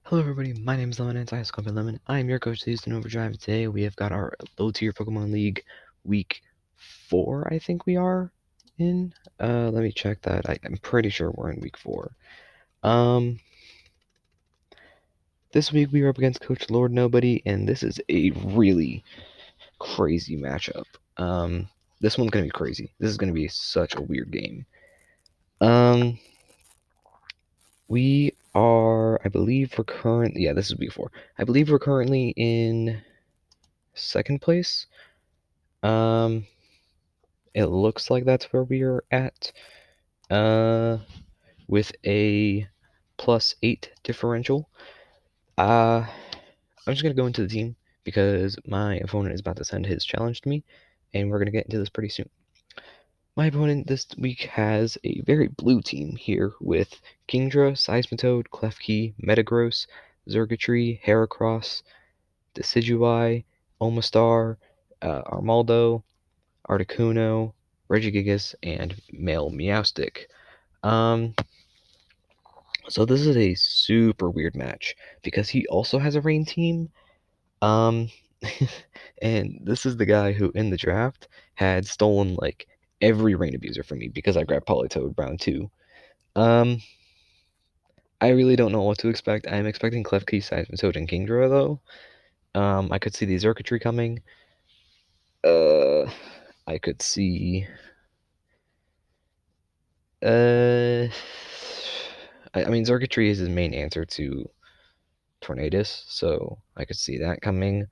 Hello everybody, my name is Lemon and I have Lemon. I am your coach to Houston Overdrive. Today we have got our low tier Pokemon League week 4, I think we are in. Let me check that. I'm pretty sure we're in week 4. This week we are up against Coach Lord Nobody, and this is a really crazy matchup. This one's gonna be crazy. This is gonna be such a weird game. We are, I believe we're currently, yeah, this is week 4. I believe we're currently in second place. It looks like that's where we are at, with a +8 differential. I'm just gonna go into the team because my opponent is about to send his challenge to me, and we're gonna get into this pretty soon. My opponent this week has a very blue team here with Kingdra, Seismitoad, Klefki, Metagross, Zergatry, Heracross, Decidueye, Omastar, Armaldo, Articuno, Regigigas, and male Meowstic. So this is a super weird match because he also has a rain team. Um, and this is the guy who in the draft had stolen like every rain abuser from me because I grabbed Politoed round 2. Um, I really don't know what to expect. I'm expecting Klefki, Seismitoad, and Kingdra though. I could see the Zerkatry coming. I could see Uh, I mean, Zergatry is his main answer to Tornadus, so I could see that coming.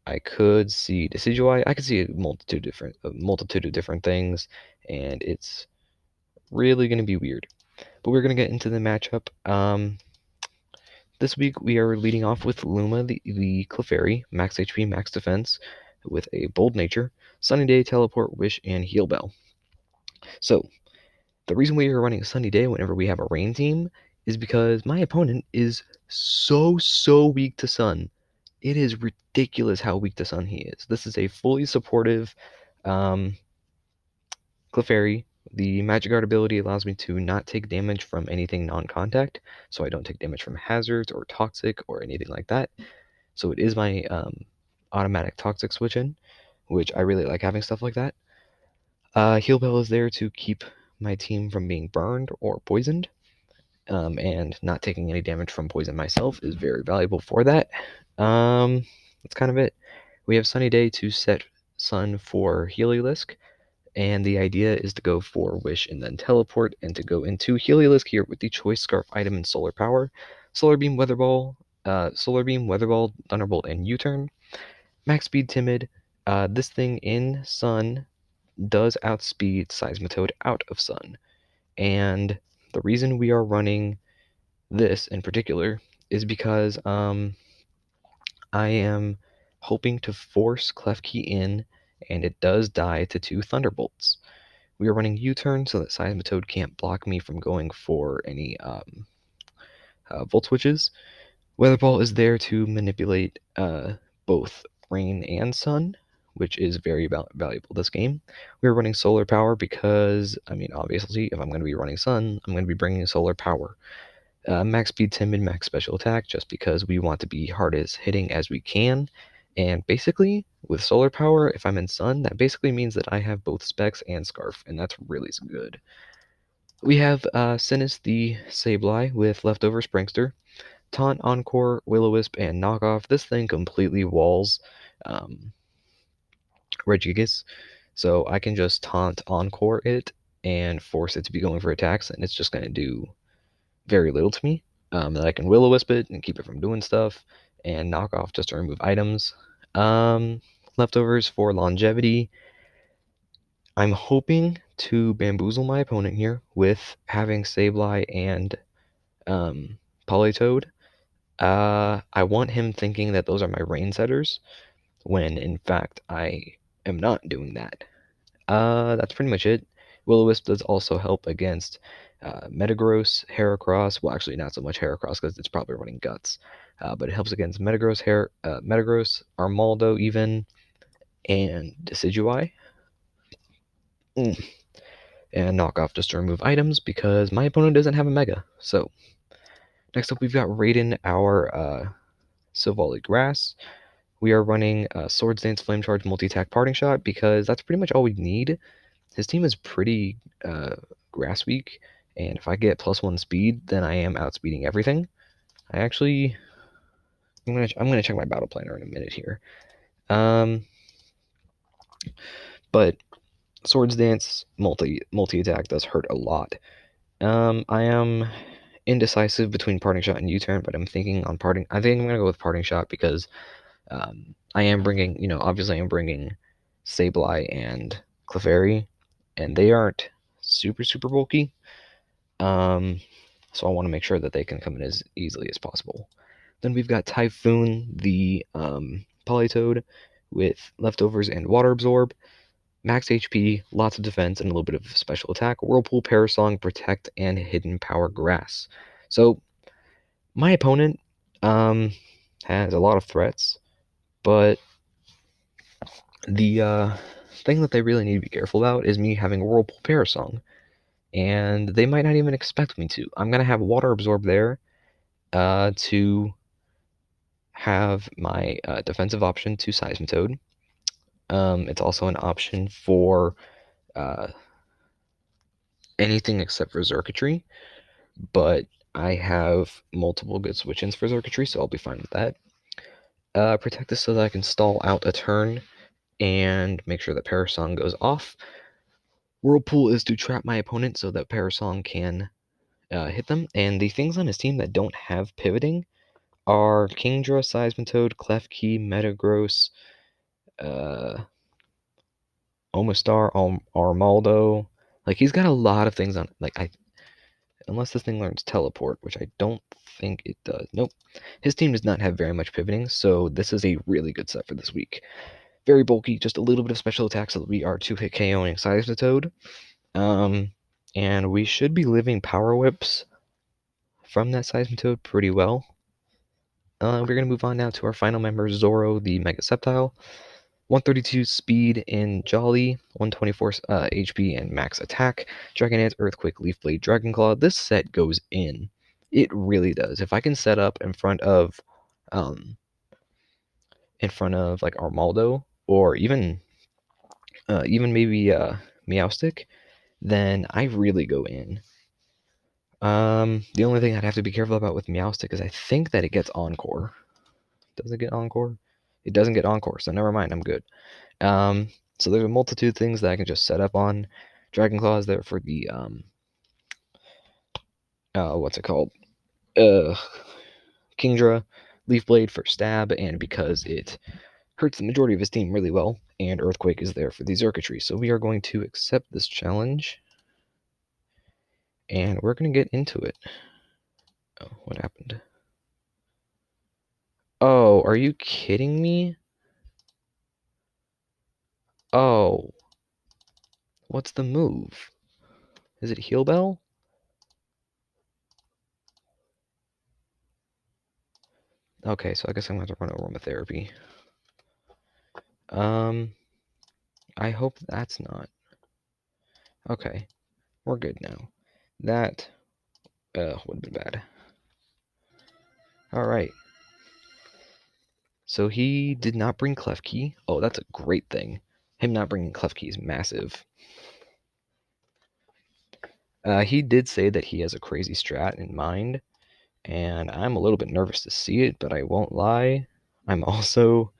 I could see Decidueye. I could see a multitude of different things, and it's really going to be weird. But we're going to get into the matchup. This week we are leading off with Luma, the Clefairy, max HP, max defense, with a bold nature, Sunny Day, Teleport, Wish, and Heal Bell. So the reason we are running Sunny Day whenever we have a rain team is because my opponent is so weak to Sun. It is ridiculous how weak to Sun he is. This is a fully supportive Clefairy. The Magic Guard ability allows me to not take damage from anything non-contact, so I don't take damage from hazards or toxic or anything like that. So it is my automatic toxic switch in, which I really like having stuff like that. Heal Bell is there to keep my team from being burned or poisoned. And not taking any damage from poison myself is very valuable for that. That's kind of it. We have Sunny Day to set Sun for Heliolisk, and the idea is to go for Wish and then Teleport, and to go into Heliolisk here with the Choice Scarf item and Solar Power, Solar Beam, Weather Ball, Thunderbolt, and U-Turn. Max Speed, Timid. This thing in Sun does outspeed Seismitoad out of Sun, and the reason we are running this in particular is because I am hoping to force Klefki in, and it does die to 2 Thunderbolts. We are running U-turn so that Seismitoad can't block me from going for any Volt Switches. Weather Ball is there to manipulate both Rain and Sun, which is very valuable this game. We're running Solar Power because, I mean, obviously, if I'm going to be running Sun, I'm going to be bringing Solar Power. Max speed, timid, max special attack, just because we want to be hardest hitting as we can. And basically, with solar power, if I'm in Sun, that basically means that I have both Specs and Scarf, and that's really good. We have Sinus the Sableye with Leftovers Prankster, Taunt, Encore, Will-O-Wisp, and Knockoff. This thing completely walls Regigigas, so I can just Taunt Encore it and force it to be going for attacks, and it's just going to do very little to me. That I can Will-O-Wisp it and keep it from doing stuff, and knock off just to remove items. Leftovers for longevity. I'm hoping to bamboozle my opponent here with having Sableye and Politoed. I want him thinking that those are my rain setters, when in fact I am not doing that. That's pretty much it. Will-O-Wisp does also help against Metagross, Heracross. Well, actually, not so much Heracross because it's probably running Guts. But it helps against Metagross, Armaldo even, and Decidueye. And knock off just to remove items because my opponent doesn't have a Mega. So, Next up, we've got Raiden, our Silvally Grass. We are running Swords Dance, Flame Charge, Multi-Attack, Parting Shot because that's pretty much all we need. His team is pretty grass weak, and if I get +1 speed, then I am outspeeding everything. I'm gonna check my battle planner in a minute here. But Swords Dance multi-attack does hurt a lot. I am indecisive between Parting Shot and U-Turn, but I'm thinking on Parting. I think I'm gonna go with Parting Shot because I am bringing, obviously I'm bringing Sableye and Clefairy, and they aren't super bulky. So I want to make sure that they can come in as easily as possible. Then we've got Typhoon, the Politoed, with Leftovers and Water Absorb. Max HP, lots of defense, and a little bit of special attack. Whirlpool, Parasong, Protect, and Hidden Power Grass. So my opponent has a lot of threats, but the thing that they really need to be careful about is me having Whirlpool, Parasong. And they might not even expect me to. I'm going to have Water Absorb there to have my defensive option to Seismitoad. It's also an option for anything except for Xurkitree, but I have multiple good switch-ins for Xurkitree, so I'll be fine with that. Protect this so that I can stall out a turn and make sure that Parasong goes off. Whirlpool is to trap my opponent so that Parasong can hit them, and the things on his team that don't have pivoting are Kingdra, Seismitoad, Klefki, Metagross, Omastar, Armaldo. Like, he's got a lot of things on. Unless this thing learns Teleport, which I don't think it does. Nope. His team does not have very much pivoting, so this is a really good set for this week. Very bulky, just a little bit of special attack so that we are 2-hit KOing Seismitoad. And we should be living Power Whips from that Seismitoad pretty well. We're going to move on now to our final member, Zoro, the Mega Sceptile. 132 speed in Jolly, 124 HP and max attack, Dragonite, Earthquake, Leaf Blade, Dragon Claw. This set goes in. It really does. If I can set up in front of like Armaldo or even maybe Meowstic, then I really go in. The only thing I'd have to be careful about with Meowstic is I think that it gets Encore. Does it get Encore? It doesn't get Encore, so never mind, I'm good. So there's a multitude of things that I can just set up on. Dragon Claw is there for the what's it called? Kingdra, Leaf Blade for stab, and because it hurts the majority of his team really well, and Earthquake is there for the Xurkitree. So we are going to accept this challenge, and we're going to get into it. Oh, what happened? Oh, are you kidding me? Oh. What's the move? Is it Heal Bell? Okay, so I guess I'm going to have to run Aromatherapy. I hope that's not. Okay, we're good now. That would have been bad. Alright. So he did not bring Klefki. Oh, that's a great thing. Him not bringing Klefki is massive. He did say that he has a crazy strat in mind, and I'm a little bit nervous to see it, but I won't lie. I'm also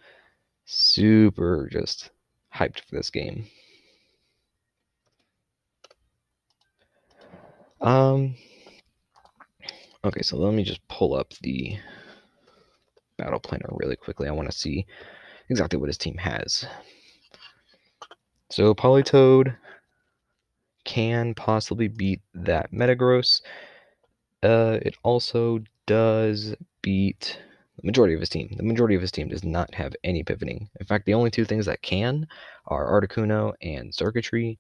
super just hyped for this game. Okay, so let me just pull up the battle planner really quickly. I want to see exactly what his team has. So Politoed can possibly beat that Metagross. It also does beat the majority of his team. The majority of his team does not have any pivoting. In fact, the only two things that can are Articuno and Xurkitree.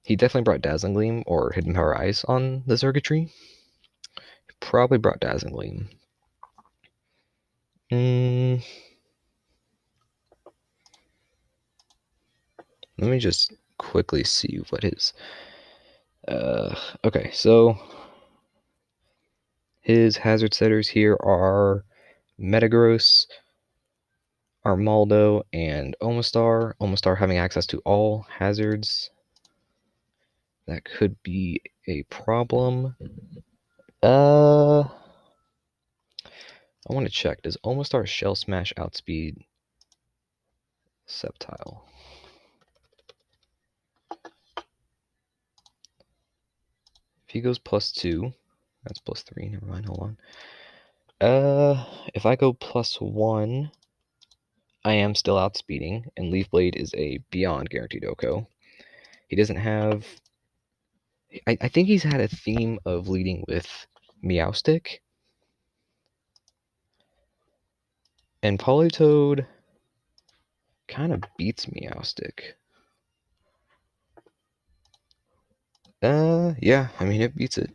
He definitely brought Dazzling Gleam or Hidden Power Ice on the Xurkitree. He probably brought Dazzling Gleam. Let me just quickly see what his... okay, so His hazard setters here are Metagross, Armaldo, and Omastar. Omastar having access to all hazards. That could be a problem. I want to check. Does Omastar Shell Smash outspeed Sceptile? If he goes +2, that's +3. Never mind. Hold on. If I go +1, I am still outspeeding, and Leaf Blade is a beyond guaranteed OHKO. He doesn't have. I think he's had a theme of leading with Meowstic. And Politoed kind of beats Meowstic. Yeah, I mean, it beats it.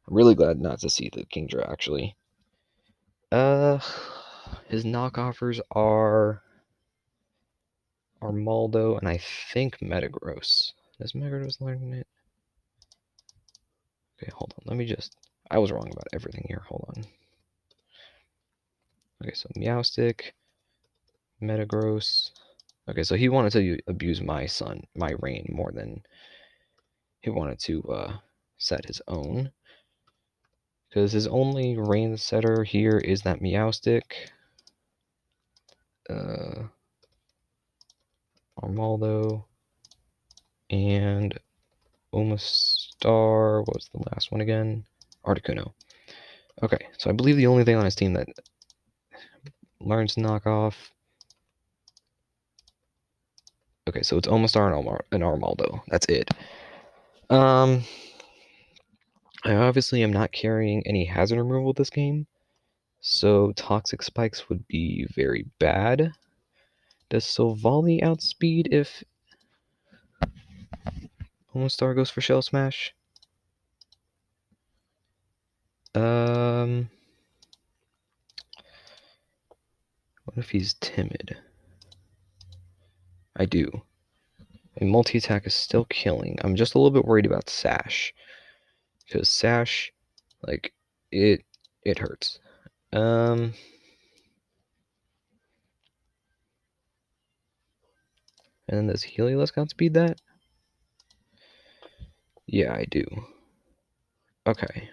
I'm really glad not to see the Kingdra, actually. His knockoffers are Armaldo and I think Metagross. Does Metagross learn it? Okay, hold on. Let me just... I was wrong about everything here. Hold on. Okay, so Meowstic, Metagross. Okay, so he wanted to abuse my rain, more than he wanted to set his own. Because his only rain setter here is that Meowstic. Armaldo. And Omastar. What was the last one again? Articuno. Okay, so I believe the only thing on his team that learns knockoff. Okay, so it's Omastar and Armaldo. That's it. I obviously am not carrying any hazard removal this game, so Toxic Spikes would be very bad. Does Silvally outspeed if Omastar goes for Shell Smash? What if he's timid? I do. And multi-attack is still killing. I'm just a little bit worried about Sash. Because Sash, like, it hurts. And then does Heliolisk outspeed that? Yeah, I do. Okay.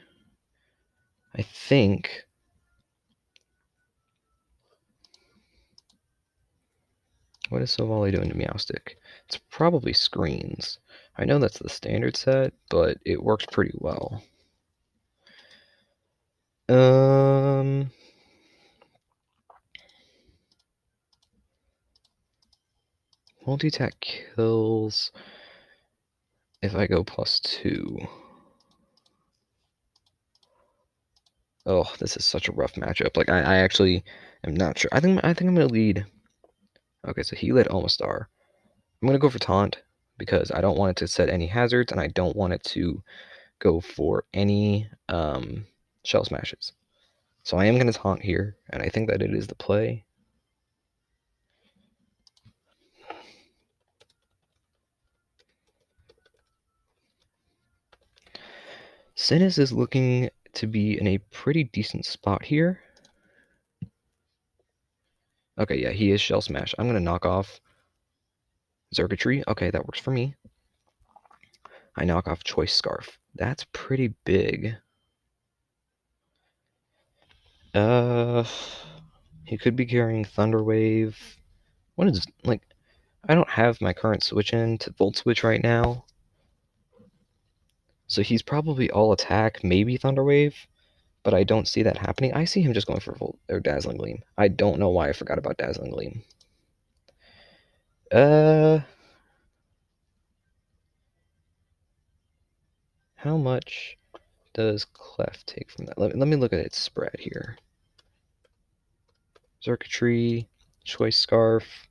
I think... What is Silvally doing to Meowstic? It's probably screens. I know that's the standard set, but it works pretty well. Multi-attack kills if I go +2. Oh, this is such a rough matchup. Like, I actually am not sure. I think I'm gonna lead. Okay, so he led Omastar. I'm gonna go for Taunt because I don't want it to set any hazards and I don't want it to go for any Shell Smashes. So I am gonna Taunt here, and I think that it is the play. Sinus is looking to be in a pretty decent spot here. Okay, yeah, he is Shell Smash. I'm gonna knock off Xurkitree. Okay, that works for me. I knock off Choice Scarf. That's pretty big. He could be carrying Thunder Wave. What is, like, I don't have my current switch in to Volt Switch right now. So he's probably all attack, maybe Thunder Wave, but I don't see that happening. I see him just going for Volt or Dazzling Gleam. I don't know why I forgot about Dazzling Gleam. How much does Clef take from that? Let me look at its spread here. Xurkitree, Choice Scarf.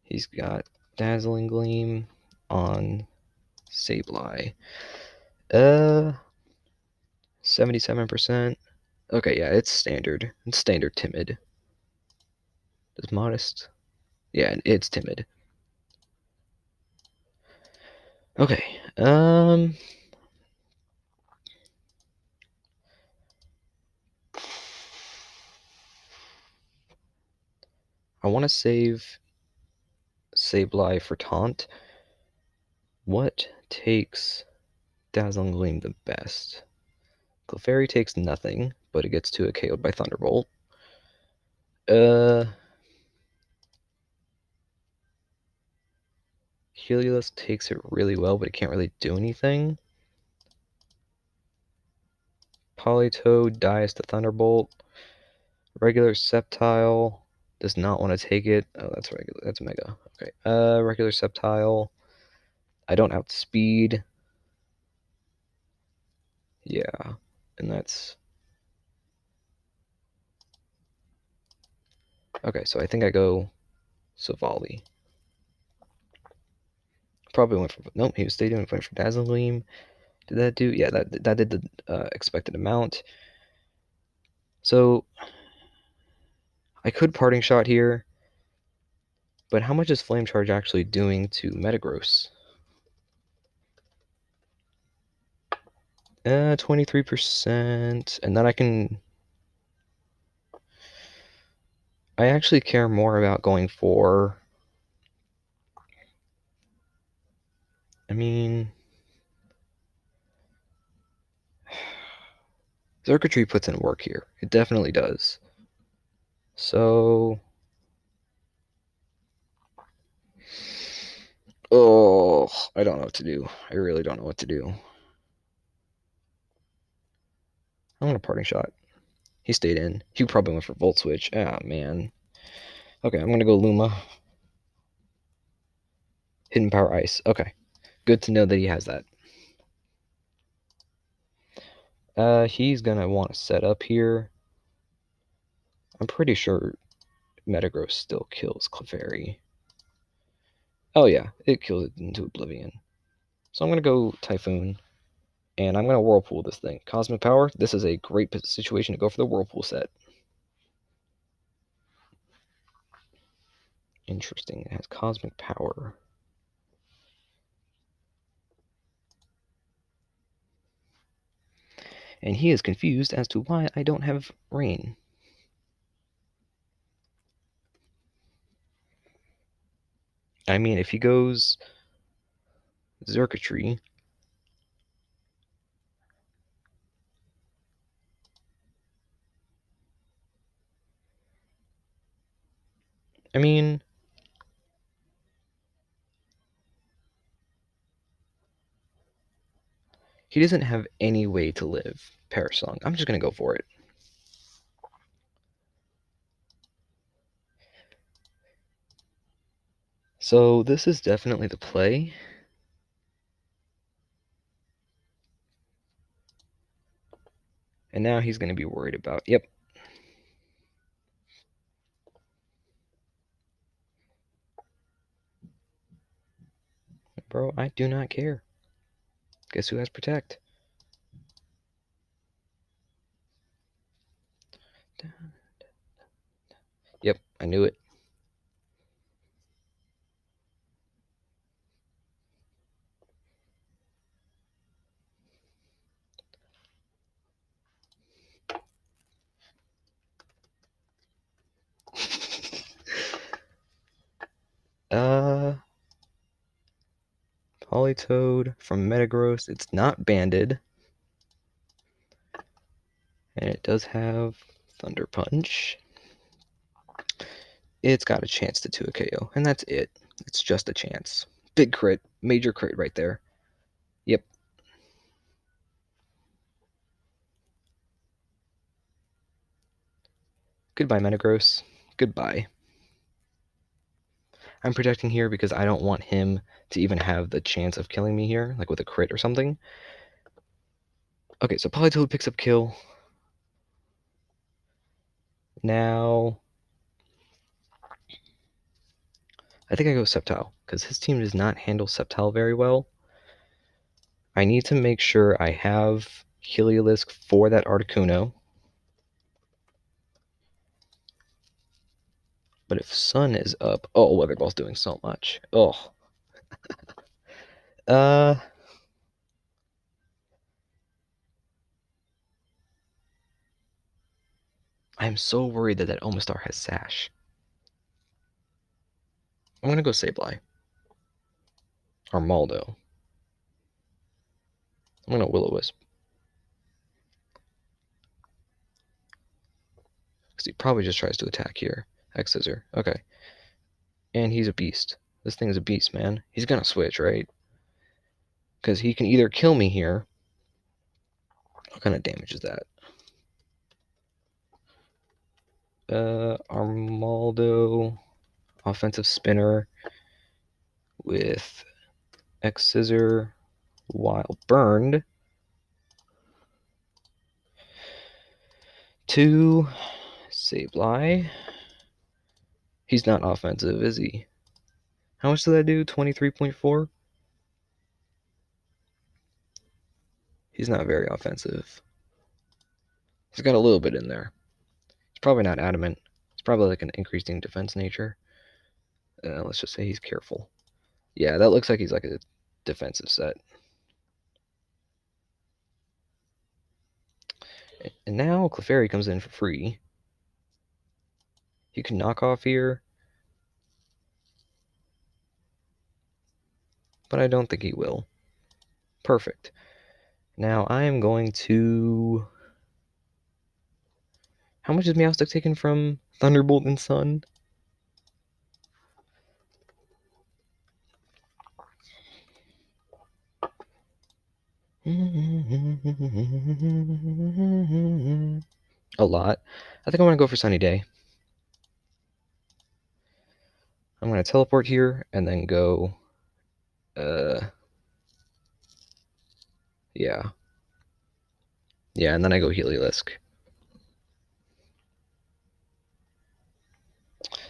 He's got Dazzling Gleam on Sableye. 77%. Okay, yeah, it's standard. It's standard timid. Does modest? Yeah, it's timid. Okay. I want to save Sableye for Taunt. What takes Dazzling Gleam the best? Clefairy takes nothing, but it gets 2 KO'd by Thunderbolt. Heliolisk takes it really well, but it can't really do anything. Politoed dies to Thunderbolt. Regular Sceptile does not want to take it. Oh, that's regular. That's Mega. Okay. Regular Sceptile. I don't outspeed. Yeah, and that's okay. So I think I go Savali. Probably went for nope. He was staying. Went for Dazzling Gleam. Did that do? Yeah, that did the expected amount. So I could Parting Shot here, but how much is Flame Charge actually doing to Metagross? 23%, and then I actually care more about going for. I mean, Circuitry puts in work here. It definitely does. So, oh, I don't know what to do. I really don't know what to do. I'm gonna Parting Shot. He stayed in. He probably went for Volt Switch. Ah, man. Okay, I'm gonna go Luma. Hidden Power Ice. Okay. Good to know that he has that. He's gonna want to set up here. I'm pretty sure Metagross still kills Clefairy. Oh yeah, it kills it into oblivion. So I'm gonna go Typhoon, and I'm gonna Whirlpool this thing. Cosmic Power. This is a great situation to go for the Whirlpool set. Interesting. It has Cosmic Power. And he is confused as to why I don't have Rain. I mean, if he goes Circuitry, I mean, he doesn't have any way to live Parasong. I'm just gonna go for it. So this is definitely the play. And now he's going to be worried about, yep. Bro, I do not care. Guess who has Protect? Yep, I knew it. Politoed from Metagross. It's not banded. And it does have Thunder Punch. It's got a chance to 2 a KO, and that's it. It's just a chance. Big crit, major crit right there. Yep. Goodbye, Metagross. Goodbye. I'm protecting here because I don't want him to even have the chance of killing me here, like with a crit or something. Okay, so Politoed picks up kill. Now, I think I go Sceptile, because his team does not handle Sceptile very well. I need to make sure I have Heliolisk for that Articuno. But if Sun is up... Oh, well, they're both doing so much. Oh. I'm so worried that Omastar has Sash. I'm gonna go Sableye. Armaldo. I'm gonna Will-O-Wisp. Because he probably just tries to attack here. X-Scissor. Okay. And he's a beast. This thing is a beast, man. He's gonna switch, right? Because he can either kill me here. What kind of damage is that? Armaldo. Offensive spinner. With X-Scissor. While burned. 2. Sableye. He's not offensive, is he? How much did that do? 23.4? He's not very offensive. He's got a little bit in there. He's probably not adamant. It's probably like an increasing defense nature. Let's just say he's careful. Yeah, that looks like he's like a defensive set. And now Clefairy comes in for free. You can knock off here. But I don't think he will. Perfect. Now I am going to... How much is Meowstic taken from Thunderbolt and Sun? A lot. I think I'm going to go for Sunny Day. I'm going to teleport here and then go... Yeah. Yeah, and then I go Heliolisk.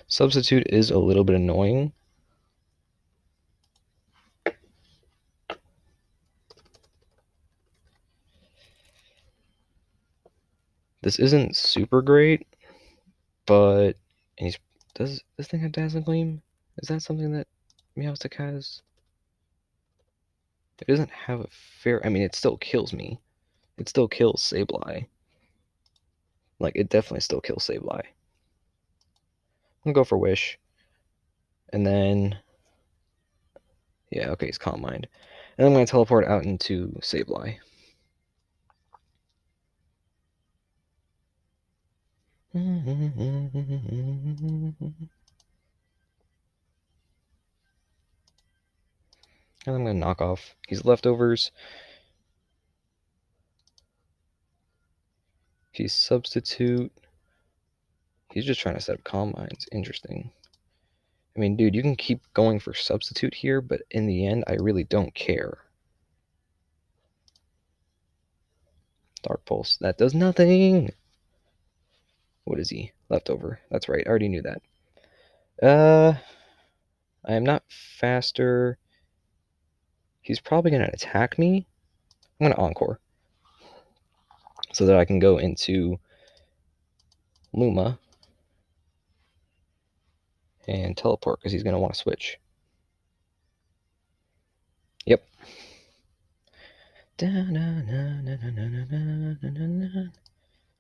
Substitute is a little bit annoying. This isn't super great, but does this thing have Dazzling Gleam? Is that something that Meowstic has? It doesn't have a fair... I mean, it still kills me. It still kills Sableye. Like, it definitely still kills Sableye. I'm gonna go for Wish. And then... Yeah, okay, it's Calm Mind. And I'm gonna teleport out into Sableye. And I'm going to knock off these leftovers. He's substitute. He's just trying to set up Calm Minds. Interesting. I mean, dude, you can keep going for substitute here, but in the end, I really don't care. Dark Pulse. That does nothing. What is he? Leftover. That's right. I already knew that. I am not faster. He's probably going to attack me. I'm going to Encore. So that I can go into Luma and teleport because he's going to want to switch. Yep.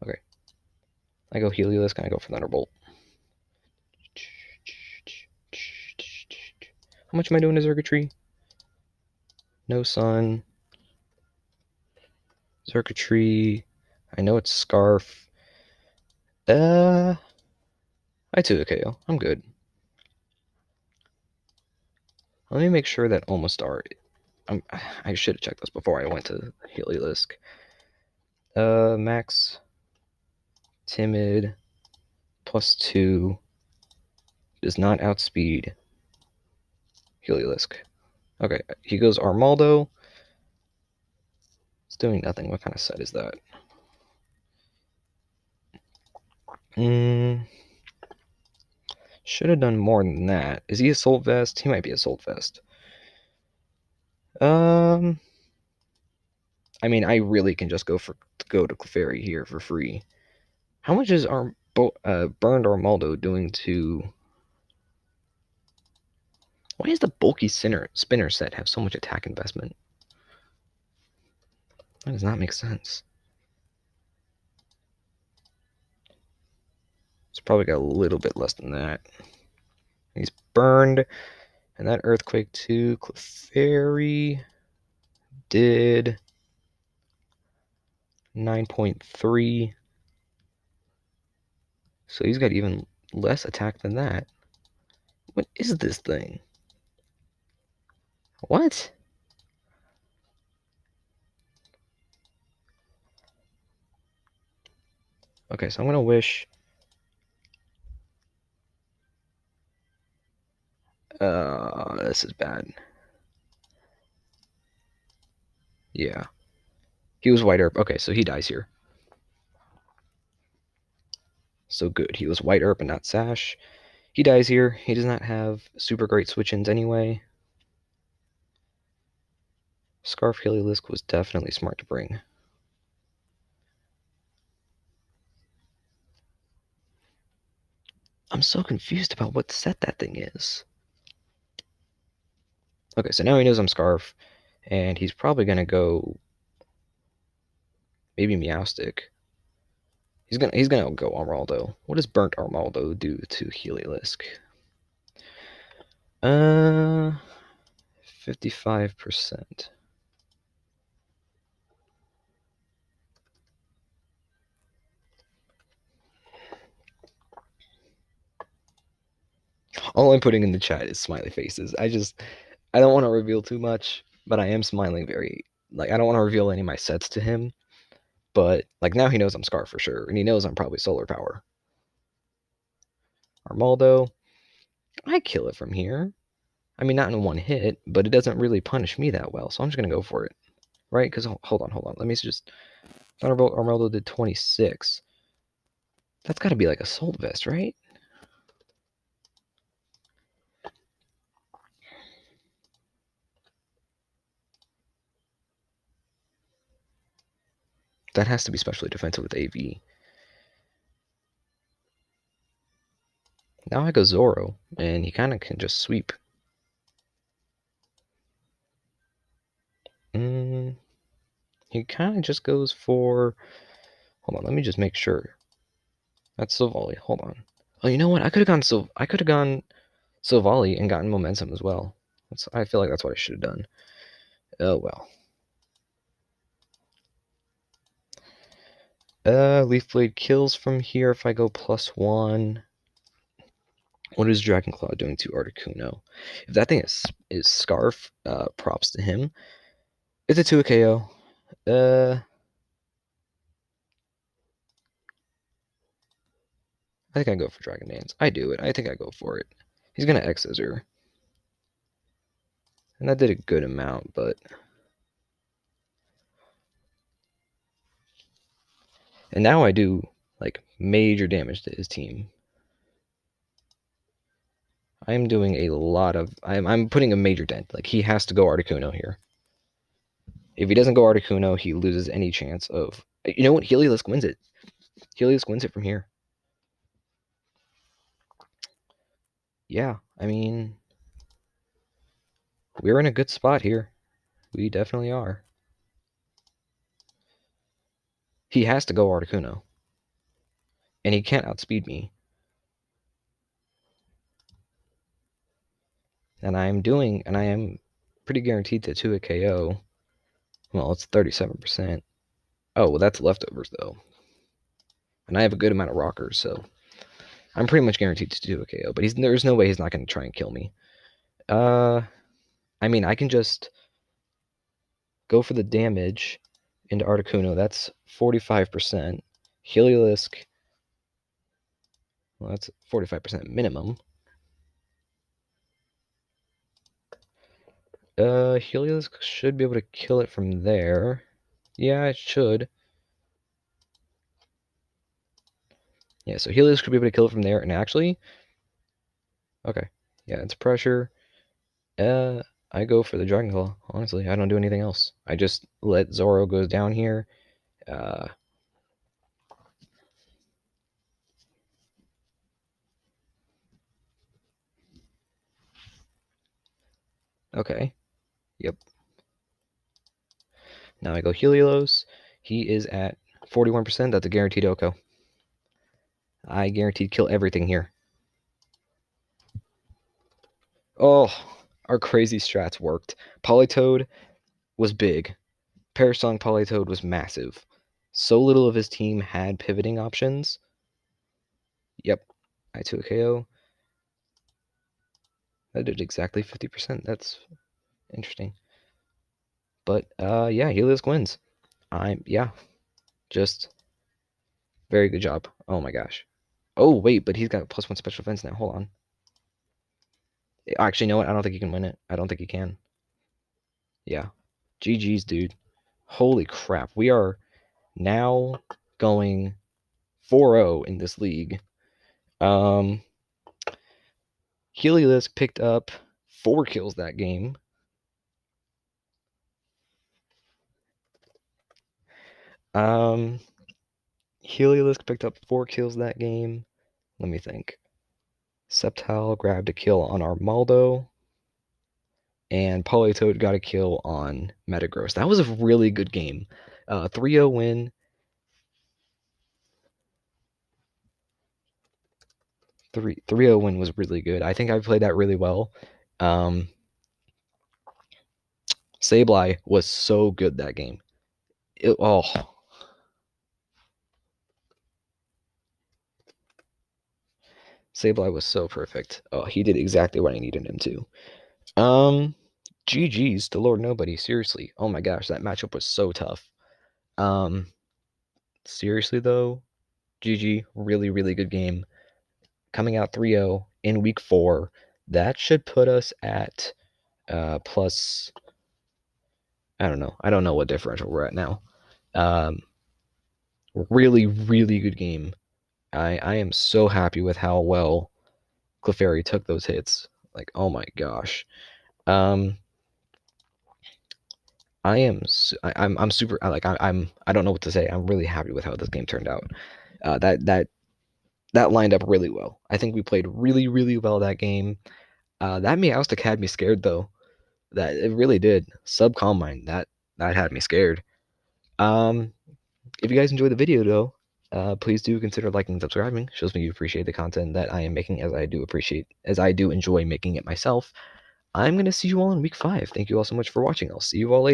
Okay. I go Heliolisk and I go for Thunderbolt. How much am I doing to Circuitry? No Sun. Circuitry. I know it's Scarf. I took a KO. I'm good. Let me make sure that Omastar... I should have checked this before I went to Heliolisk. Max. Timid. +2. Does not outspeed Heliolisk. Okay, he goes Armaldo. It's doing nothing. What kind of set is that? Should have done more than that. Is he Assault Vest? He might be Assault Vest. I mean, I really can just go to Clefairy here for free. How much is our Burned Armaldo doing to... Why does the bulky spinner set have so much attack investment? That does not make sense. It's probably got a little bit less than that. He's burned. And that Earthquake to Clefairy did 9.3. So he's got even less attack than that. What is this thing? What? Okay, so I'm gonna wish. This is bad. Yeah. He was White Herb. Okay, so he dies here. So good. He was White Herb and not Sash. He dies here. He does not have super great switch-ins anyway. Scarf Heliolisk was definitely smart to bring. I'm so confused about what set that thing is. Okay, so now he knows I'm Scarf, and he's probably gonna go maybe Meowstic. He's gonna go Armaldo. What does Burnt Armaldo do to Heliolisk? 55%. All I'm putting in the chat is smiley faces. I don't want to reveal too much, but I am smiling very, like, I don't want to reveal any of my sets to him, but, like, now he knows I'm Scar for sure, and he knows I'm probably Solar Power. Armaldo, I kill it from here. I mean, not in one hit, but it doesn't really punish me that well, so I'm just going to go for it. Right? Because, hold on. Let me just, Thunderbolt Armaldo did 26. That's got to be like Assault Vest, right? That has to be specially defensive with AV. Now I go Zoro, and he kind of can just sweep. He kind of just goes for... Hold on, let me just make sure. That's Silvally. Hold on. Oh, you know what? I could have gone Silvally and gotten momentum as well. I feel like that's what I should have done. Oh well. Leaf Blade kills from here if I go +1. What is Dragon Claw doing to Articuno? If that thing is Scarf, props to him. It's a 2 KO. I think I go for Dragon Dance. I do it. I think I go for it. He's gonna X-Scissor. And that did a good amount, but... And now I do, like, major damage to his team. I'm doing a lot of... I'm putting a major dent. Like, he has to go Articuno here. If he doesn't go Articuno, he loses any chance of... You know what? Heliolisk wins it. Heliolisk wins it from here. Yeah, I mean... We're in a good spot here. We definitely are. He has to go Articuno. And he can't outspeed me. And I am pretty guaranteed to 2 a KO. Well, it's 37%. Oh, well, that's leftovers, though. And I have a good amount of rockers, so I'm pretty much guaranteed to do a KO. But there's no way he's not going to try and kill me. I mean, I can just go for the damage into Articuno. That's 45%. Heliolisk, well, that's 45% minimum. Heliolisk should be able to kill it from there. Yeah, it should. Yeah, so Heliolisk should be able to kill it from there. And actually, okay. Yeah, it's pressure. I go for the Dragon Claw, honestly. I don't do anything else. I just let Zoro go down here. Okay. Yep. Now I go Helios. He is at 41%. That's a guaranteed Oko. I guaranteed kill everything here. Oh, our crazy strats worked. Polytoad was big. Parasong Polytoad was massive. So little of his team had pivoting options. Yep, I took a KO. That did exactly 50%. That's interesting. But yeah, Helios wins. Yeah, just very good job. Oh my gosh. Oh wait, but he's got +1 special defense now. Hold on. Actually, you know what? I don't think he can win it. I don't think he can. Yeah. GG's, dude. Holy crap. We are now going 4-0 in this league. Helios picked up 4 kills that game. Helios picked up 4 kills that game. Let me think. Septile grabbed a kill on Armaldo, and Polytoad got a kill on Metagross. That was a really good game. 3-0 win. 3-0 win was really good. I think I played that really well. Sableye was so good that game. Sableye was so perfect. Oh, he did exactly what I needed him to. GG's to Lord Nobody. Seriously. Oh my gosh, that matchup was so tough. Seriously though, GG, really, really good game. Coming out 3-0 in week 4. That should put us at plus. I don't know. I don't know what differential we're at now. Really, really good game. I am so happy with how well Clefairy took those hits. Like, oh my gosh. I'm super I don't know what to say. I'm really happy with how this game turned out. That lined up really well. I think we played really, really well that game. That Meowstic had me scared though. That it really did. Sub Combine, that had me scared. If you guys enjoyed the video though, please do consider liking and subscribing. Shows me you appreciate the content that I am making, as I do enjoy making it myself. I'm gonna see you all in week 5. Thank you all so much for watching. I'll see you all later.